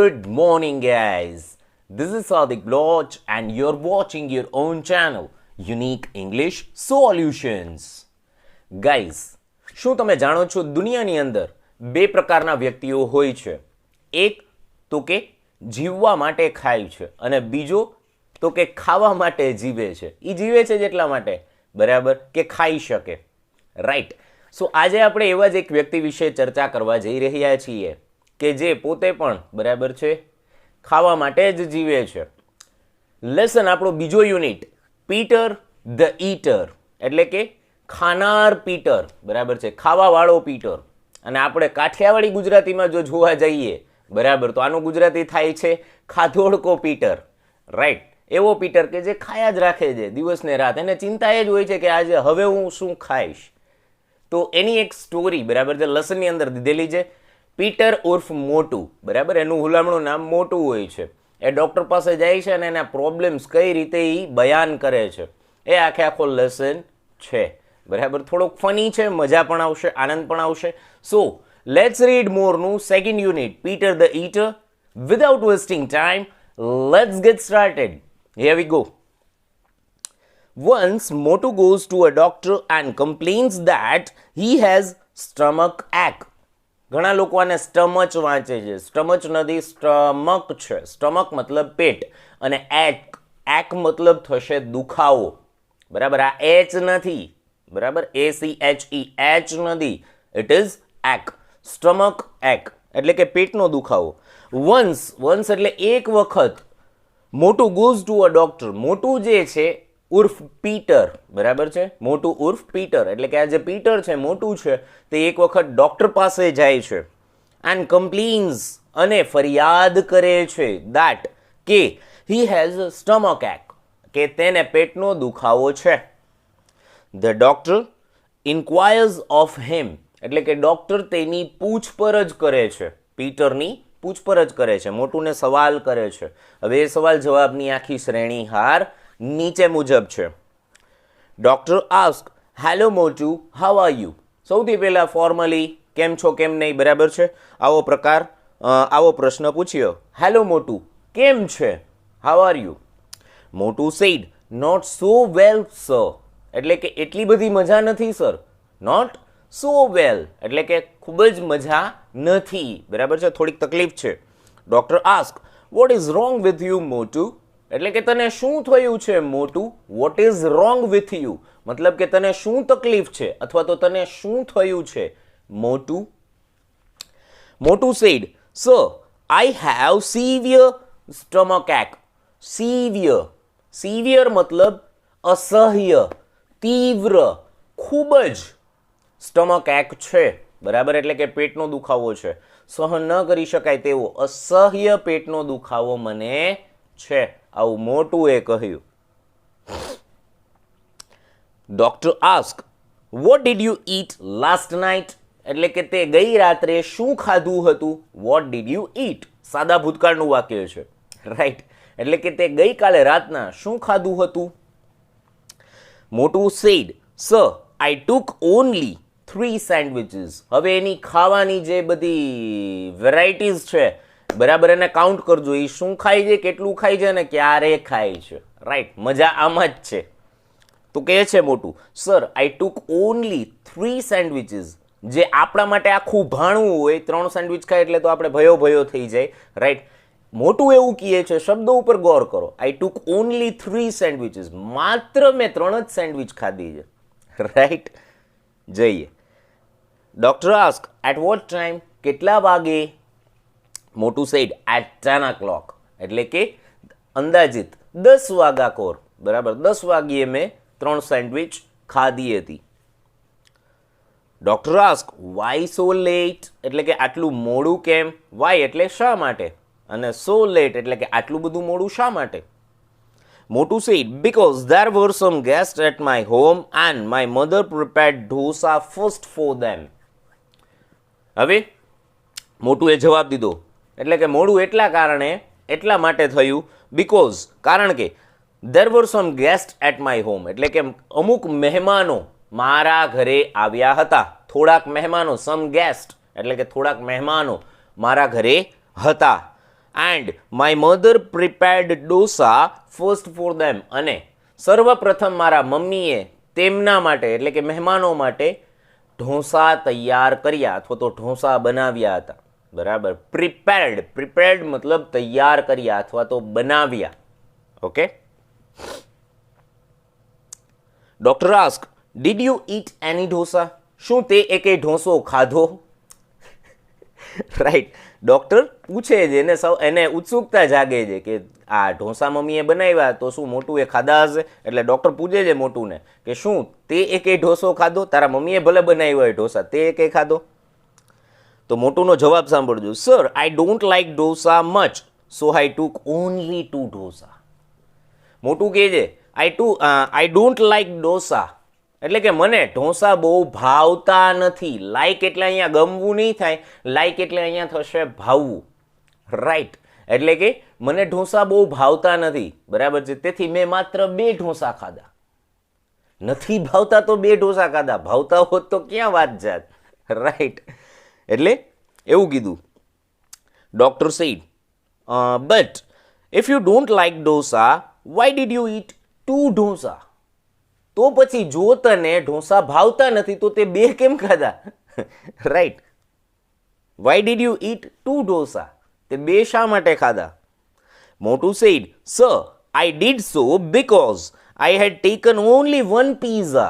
Good morning, guys. This is Sadiq Bloch, and you're watching your own channel, Unique English Solutions. Guys, શું તમે જાણો છો દુનિયાની અંદર બે પ્રકારના વ્યક્તિઓ હોય છે. એક તો કે જીવવા માટે ખાય છે અને બીજો તો કે ખાવા માટે જીવે છે. એ જીવે છે જેટલા માટે, બરાબર, કે ખાઈ શકે. રાઈટ. સો આજે આપણે એવા જ એક વ્યક્તિ વિશે ચર્ચા કરવા જઈ રહ્યા છીએ કે જે પોતે પણ, બરાબર છે, ખાવા માટે જ જીવે છે. લેસન આપણો બીજો યુનિટ, પીટર ધ ઈટર, એટલે કે ખાનાર પીટર, બરાબર છે, ખાવાવાળો પીટર. અને આપણે કાઠિયાવાડી ગુજરાતીમાં જો જોવા જઈએ, બરાબર, તો આનું ગુજરાતી થાય છે ખાધોડકો પીટર. રાઈટ. એવો પીટર કે જે ખાયા જ રાખે છે દિવસ ને રાત, એને ચિંતા એ જ હોય છે કે આજે હવે હું શું ખાઈશ. તો એની એક સ્ટોરી, બરાબર છે, લેસનની અંદર દીધેલી છે. પીટર ઉર્ફ મોટું, બરાબર, એનું હુલામણું નામ મોટું હોય છે. એ ડૉક્ટર પાસે જાય છે અને એના પ્રોબ્લેમ્સ કઈ રીતે એ બયાન કરે છે, એ આખો લેસન છે. બરાબર, થોડોક ફની છે, મજા પણ આવશે, આનંદ પણ આવશે. સો લેટ્સ રીડ મોરનું second unit, Peter the eater. Without wasting time, let's get started. Here we go. Once Motu goes to a doctor and complains that he has stomach ache. ઘણા લોકો આને સ્ટમચ વાંચે છે. Stomach નથી, stomach છે. Stomach મતલબ પેટ અને એક, એક મતલબ થશે દુખાવો. બરાબર, આ એચ નથી, બરાબર, ACHE, એચ નથી, ઇટ ઇઝ એક. સ્ટમક એક એટલે કે પેટનો દુખાવો. વન્સ એટલે એક વખત. મોટું goes to a doctor. મોટું જે છે ઉર્ફ પીટર, બરાબર છે, મોટું ઉર્ફ પીટર એટલે કે આ જે પીટર છે, મોટું છે, તે એક વખત ડોક્ટર પાસે જાય છે. એન્ડ કમ્પ્લેન્સ, અને ફરિયાદ કરે છે, દેટ, કે હી હેઝ સ્ટમક એક, કે તેને પેટનો દુખાવો છે. ધ ડોક્ટર ઇન્ક્વાયર્સ ઓફ હિમ, એટલે કે ડોક્ટર તેની પૂછપરછ કરે છે, પીટરની પૂછપરછ કરે છે, મોટુંને સવાલ કરે છે. હવે એ સવાલ જવાબની આખી શ્રેણી હાર નીચે મુજબ છે. ડોક્ટર આસ્ક, હેલો મોટુ, હાઉ આર યુ? સૌથી પહેલા ફોર્મલી કેમ છો, કેમ નહીં, બરાબર છે, આવો પ્રશ્ન પૂછ્યો. હેલો મોટુ, કેમ છે? How are you? Motu said, not so well sir, એટલે કે એટલી બધી મજા નથી સર. નોટ સો વેલ એટલે કે ખૂબ જ મજા નથી, બરાબર છે, થોડીક તકલીફ છે. Doctor ask, what is wrong with you મોટુ? એટલે કે તને શું થયું છે મોટું? What is wrong with you મતલબ કે તને શું તકલીફ છે અથવા તો તને શું થયું છે મોટું? મોટું said, sir, I have severe stomach ache. Severe મતલબ અસહ્ય, તીવ્ર, ખૂબ જ. સ્ટમક એક છે, બરાબર, એટલે કે પેટનો દુખાવો છે, સહન ન કરી શકાય તેવો અસહ્ય પેટનો દુખાવો મને છે. આવું મોટું એ કહ્યું. Doctor ask, what did you it last night? એટલે કે તે ગઈ રાત્રે શું ખાધું હતું? વોટ ડીડ યુ ઈટ સાદા ભૂતકાળનું વાક્ય છે, રાઈટ, એટલે કે તે ગઈકાલે રાતના શું ખાધું હતું? મોટું સેડ, સર, આઈ ટુક ઓનલી 3 સેન્ડવિચીસ. હવે એની ખાવાની જે બધી વેરાયટીઝ છે, બરાબર, એને કાઉન્ટ કરજો. એ શું ખાય છે, કેટલું ખાય છે અને ક્યારે ખાય છે. રાઈટ, મજા આમાં જ છે. તો કહે છે મોટું, સર, આઈ ટુક ઓનલી 3 સેન્ડવિચીસ. જે આપણા માટે આખું ભાણું હોય, 3 સેન્ડવિચ ખાય એટલે તો આપણે ભયો થઈ જાય. રાઈટ, મોટું એવું કહે છે, શબ્દો ઉપર ગૌર કરો. I took only 3 sandwiches. માત્ર મેં 3 જ સેન્ડવિચ ખાધી છે. રાઈટ, જઈએ. Doctor ask, at what time? કેટલા વાગે? મોટું સેડ, એટ 10 o'clock, એટલે કે અંદાજિત 10 વાગ્યાકોર, બરાબર, 10 વાગ્યે મેં 3 સેન્ડવિચ ખાધી હતી. Doctor ask, why so late? એટલે કે આટલું મોડું કેમ? વાય એટલે શા માટે, અને સો લેટ એટલે કે આટલું બધું મોડું શા માટે? Motu said, because there were some guests at my home and my mother prepared dosa first for them. હવે મોટું એ જવાબ દીધો, એટલે કે મોડું એટલા માટે થયું, બીકોઝ, કારણ કે, there were some guests at my home, એટલે કે અમુક મહેમાનો મારા ઘરે આવ્યા હતા. થોડાક મહેમાનો, some guest એટલે કે થોડાક મહેમાનો મારા ઘરે હતા. And my mother prepared dosa first for them. અને સર્વપ્રથમ મારા મમ્મીએ તેમના માટે એટલે કે મહેમાનો માટે ઢોસા તૈયાર કર્યા અથવા તો ઢોસા બનાવ્યા હતા. બરાબર. પ્રિપેર્ડ મતલબ તૈયાર કર્યા અથવા તો બનાવ્યા. Okay. Doctor ask, did you eat any dosa? શું તે એકે ઢોસો ખાધો? રાઈટ. ડોક્ટર પૂછે છે, એને ઉત્સુકતા જાગે છે કે આ ઢોસા મમ્મીએ બનાવ્યા તો શું મોટું એ ખાધા હશે? એટલે ડોક્ટર પૂછે છે મોટુને કે શું તે એકે ઢોસો ખાધો? તારા મમ્મીએ ભલે બનાવ્યો હોય ઢોસા, તે એકે ખાધો? તો મોટુનો જવાબ સાંભળજો. Sir, I don't like dosa much, so I took only 2 dosa. મોટું કહે છે આઈ ડોન્ટ લાઈક ઢોસા એટલે કે મને ઢોસા બહુ ભાવતા નથી. લાઈક એટલે અહીંયા ગમવું નહીં થાય, લાઈક એટલે અહીંયા થશે ભાવવું. રાઈટ. એટલે કે મને ઢોસા બહુ ભાવતા નથી. બરાબર છે. તેથી મેં માત્ર 2 ઢોસા ખાધા. નથી ભાવતા તો 2 ઢોસા ખાધા, ભાવતા હોત તો ક્યાં વાત જાત. રાઈટ. એટલે એવું કીધું. Doctor said, but if you don't like dosa, why did you eat 2 dosa? તો પછી જો તને ઢોસા ભાવતા નથી તો તે 2 કેમ ખાધા? Right. Why did you eat 2 dosa? તે 2 શા માટે ખાધા? Motu said, sir, I did so because I had taken only 1 pizza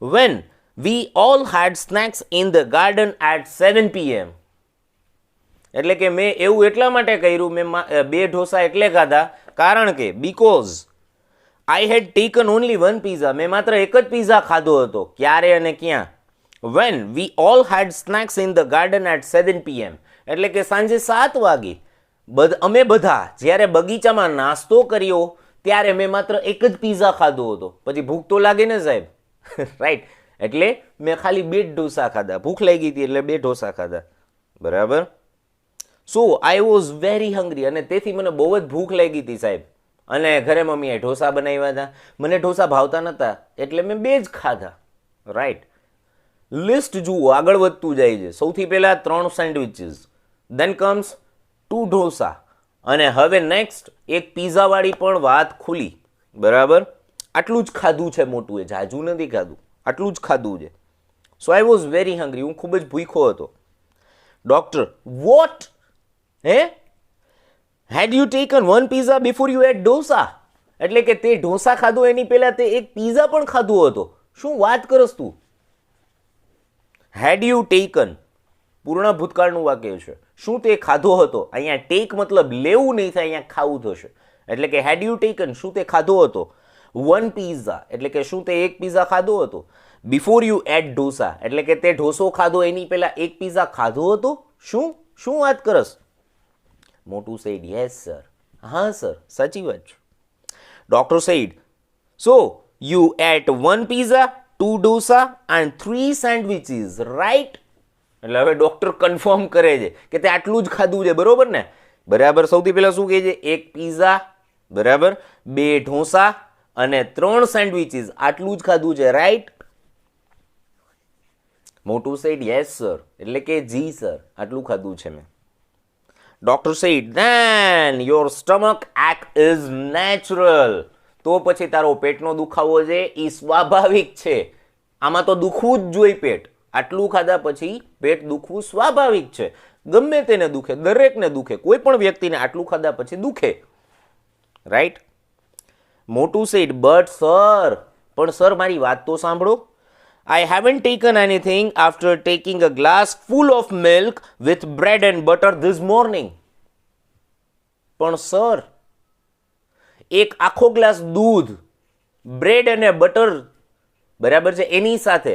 when we all had snacks in the garden at 7 PM. એટલે કે મેં એવું એટલા માટે કર્યું, મેં 2 ઢોસા એટલે ખાધા કારણ કે because I had taken only 1 pizza, મેં માત્ર એક જ પિઝા ખાધો હતો. ક્યારે અને ક્યાં? When we all had snacks in the garden at 7 PM. એટલે કે સાંજે 7 વાગે અમે બધા જ્યારે બગીચામાં નાસ્તો કર્યો ત્યારે મેં માત્ર એક જ પિઝા ખાધો હતો. પછી ભૂખ તો લાગે ને સાહેબ. રાઈટ. એટલે મેં ખાલી 2 ઢોસા ખાધા. ભૂખ લાગી હતી એટલે 2 ઢોસા ખાધા. બરાબર. સો આઈ વોઝ વેરી હંગ્રી, અને તેથી મને બહુ જ ભૂખ લાગી હતી સાહેબ. અને ઘરે મમ્મીએ ઢોસા બનાવ્યા હતા, મને ઢોસા ભાવતા નહોતા એટલે મેં 2 જ ખાધા. રાઈટ. લિસ્ટ જુઓ, આગળ વધતું જાય છે. સૌથી પહેલા 3 સેન્ડવિચીસ, દેન કમ્સ 2 ઢોસા, અને હવે નેક્સ્ટ એક પિઝાવાળી પણ વાત ખુલી. બરાબર. આટલું જ ખાધું છે મોટું, એ જાજુ નથી ખાધું, આટલું જ ખાધું છે. So I was very hungry, હું ખૂબ જ ભૂખ્યો હતો. Doctor, what? Had you taken 1 pizza before you had dosa? એટલે કે તે ઢોસા ખાધો એની પહેલા તે એક પિઝા પણ ખાધો હતો. શું વાત કરસ તું? હેડ યુ ટેકન પૂર્ણ ભૂતકાળનું વાક્ય છે. શું તે ખાધો હતો? અહીંયા ટેક મતલબ લેવું નહીં થાય, અહીંયા ખાવું થશે. એટલે કે હેડ યુ ટેકન શું તે ખાધો હતો? 1 pizza એટલે કે શું તે એક પિઝા ખાધો હતો? બિફોર યુ એટ ઢોસા એટલે કે તે ઢોસો ખાધો એની પહેલા એક પિઝા ખાધો હતો? શું વાત કરસ? Motu said, yes sir. હા સર, સાચી વાત છે. Doctor said, so you ate 1 pizza, 2 dosa and 3 sandwiches, right? એટલે હવે ડોક્ટર કન્ફર્મ કરે છે કે તે આટલું જ ખાધું છે. બરોબર ને? બરાબર. સૌથી પહેલા શું કહે છે? 1 પિઝા, બરાબર, 2 ઢોસા અને 3 સેન્ડવિચીસ, આટલું જ ખાધું છે. રાઈટ? મોટું સેડ, યસ સર એટલે કે જી સર, આટલું ખાધું છે મેં. Doctor said, then your stomach ache is natural. તો પછી તારો પેટનો દુખાવો છે એ સ્વાભાવિક છે. આમાં તો દુખવું જ જોઈએ પેટ. આટલું ખાધા પછી પેટ દુખવું સ્વાભાવિક છે. ગમે તેને દુખે, દરેકને દુખે, કોઈ પણ વ્યક્તિને આટલું ખાધા પછી દુખે. રાઈટ? મોટું સેડ, બટ સર, પણ સર મારી વાત તો સાંભળો. I haven't taken anything after taking a glass full of milk with bread and butter this morning. પણ સર, એક આખો ગ્લાસ દૂધ, બ્રેડ અને બટર, બરાબર છે, એની સાથે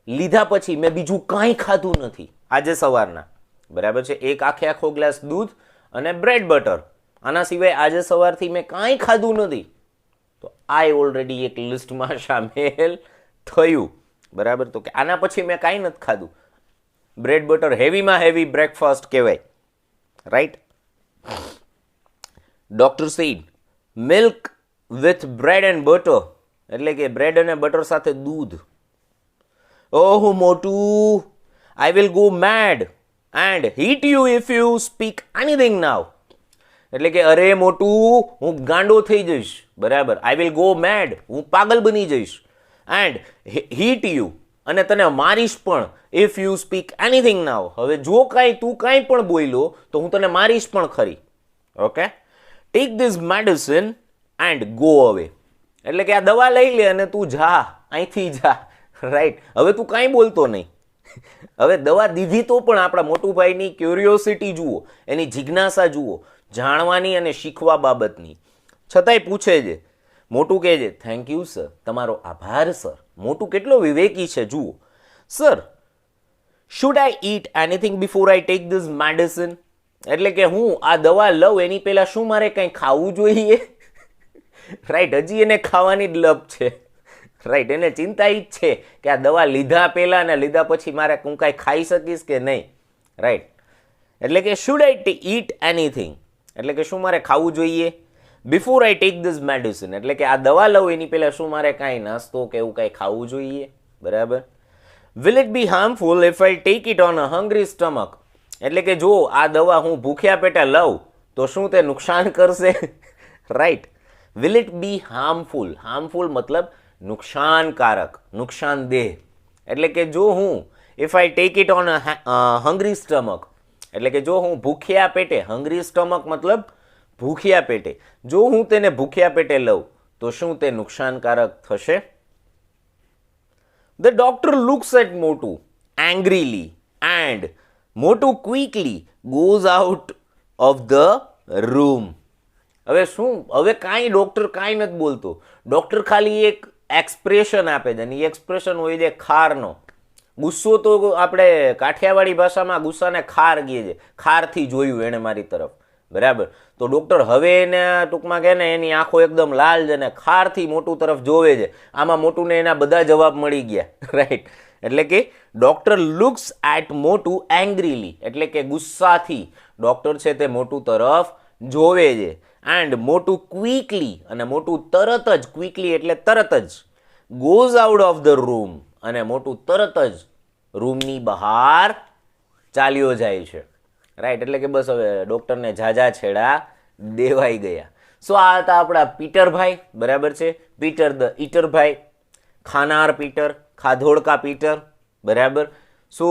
લીધા પછી મેં બીજું કાંઈ ખાધું નથી આજે સવારના. બરાબર છે? એક આખો ગ્લાસ દૂધ અને બ્રેડ બટર, આના સિવાય આજે સવારથી મેં કાંઈ ખાધું નથી. તો આ ઓલરેડી એક લિસ્ટમાં સામેલ થયું. બરાબર? તો કે આના પછી મેં કાંઈ નથી ખાધું. બ્રેડ બટર હેવીમાં હેવી બ્રેકફાસ્ટ કહેવાય. Right? Doctor said, milk with bread and butter એટલે કે બ્રેડ અને બટર સાથે દૂધ. ઓહ મોટું, I will go mad and hit you if you speak anything now. એટલે કે અરે મોટું, હું ગાંડો થઈ જઈશ, બરાબર, આઈ વિલ ગો મેડ, હું પાગલ બની જઈશ, એન્ડ હિટ યુ, અને તને મારીશ પણ, ઇફ યુ સ્પીક એનીથિંગ નાઉ, હવે જો તું કાંઈ પણ બોલ્યો તો હું તને મારીશ પણ ખરી. Okay, tech this medicine and go અવે, એટલે કે આ દવા લઈ લે અને તું જા, અહીંથી જા, રાઈટ. હવે તું કાંઈ બોલતો નહીં. હવે દવા દીધી તો પણ આપણા મોટુભાઈની ક્યુરિયોસિટી જુઓ, એની જિજ્ઞાસા જુઓ, જાણવાની અને શીખવા બાબતની. છતાંય પૂછે છે. મોટું કહે છે થેન્ક યુ સર, તમારો આભાર સર. મોટું કેટલો વિવેકી છે જુઓ. Sir, should I eat anything before I take this medicine, એટલે કે હું આ દવા લઉં એની પહેલા શું મારે કંઈ ખાવું જોઈએ? રાઈટ, હજી એને ખાવાની જ લપ છે. રાઈટ, એને ચિંતા જ છે કે આ દવા લીધા પહેલા ને લીધા પછી મારે હું કાંઈ ખાઈ શકીશ કે નહીં. રાઈટ, એટલે કે શુડ આઈ ઈટ એનીથિંગ, એટલે કે શું મારે ખાવું જોઈએ? Before I take this medicine, એટલે કે આ દવા લઉં એની પહેલા શું મારે કાંઈ નાસ્તો કે એવું કાંઈ ખાવું જોઈએ, બરાબર. Will it be harmful if I take it on a hungry stomach, એટલે કે જો આ દવા હું ભૂખ્યા પેટે લઉં તો શું તે નુકસાન કરશે? Right, will it be harmful, harmful મતલબ નુકસાનકારક, નુકસાનદેહ. એટલે કે જો હું if I take it on hungry stomach, એટલે કે જો હું ભૂખ્યા પેટે, હંગ્રી સ્ટમક મતલબ ભૂખ્યા પેટે, જો હું તેને ભૂખ્યા પેટે લઉં તો શું તે નુકસાનકારક થશે? The doctor looks at Motu angrily and Motu quickly goes out of the room. હવે શું, હવે કાંઈ ડોક્ટર કાંઈ નથી બોલતો. ડોક્ટર ખાલી એક એક્સપ્રેશન આપે છે, અને એ એક્સપ્રેશન હોય છે ખારનો. ગુસ્સો તો આપણે કાઠિયાવાડી ભાષામાં ગુસ્સાને ખાર કહે છે. ખારથી જોયું એણે મારી તરફ, બરાબર. તો ડોક્ટર હવે એને ટૂંકમાં કહે ને એની આંખો એકદમ લાલ છે ને ખારથી મોટું તરફ જોવે છે. આમાં મોટુને એના બધા જવાબ મળી ગયા, રાઈટ. એટલે કે ડોક્ટર લુક્સ એટ મોટું એંગ્રીલી, એટલે કે ગુસ્સાથી ડોક્ટર છે તે મોટું તરફ જોવે છે. એન્ડ મોટું ક્વિકલી, અને મોટું તરત જ, ક્વિકલી એટલે તરત જ, goes out of the room, અને મોટું તરત જ રૂમની બહાર ચાલ્યો જાય છે. રાઈટ, એટલે કે બસ હવે ડોક્ટરને ઝાઝા છેડા દેવાઈ ગયા. સો આ હતા આપણા પીટરભાઈ, બરાબર છે. પીટર ધ ઈટરભાઈ, ખાનાર પીટર, ખાધોડકા પીટર, બરાબર. સો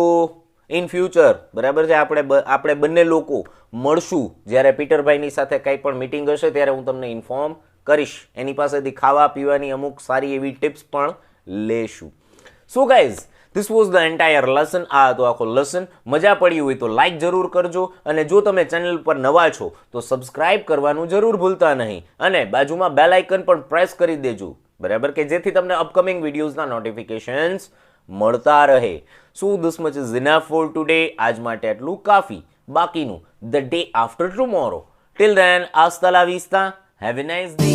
ઇન ફ્યુચર, બરાબર છે, આપણે બંને લોકો મળશું જ્યારે પીટરભાઈની સાથે કંઈ પણ મીટિંગ હશે ત્યારે હું તમને ઇન્ફોર્મ કરીશ. એની પાસેથી ખાવા પીવાની અમુક સારી એવી ટિપ્સ પણ લેશું. So guys, this was the entire lesson. આ હતો આખો લેસન. મજા પડી હોય તો લાઈક જરૂર કરજો, અને જો તમે ચેનલ પર નવા છો તો સબસ્ક્રાઇબ કરવાનું જરૂર ભૂલતા નહીં, અને બાજુમાં બેલ આઇકન પણ પ્રેસ કરી દેજો, બરાબર, કે જેથી તમને અપકમિંગ વિડીયોઝના નોટિફિકેશન્સ મળતા રહે. So this much is enough for today. આજ માટે આટલું કાફી. બાકીનું the day after tomorrow. Till then, hasta la vista. Have a nice day.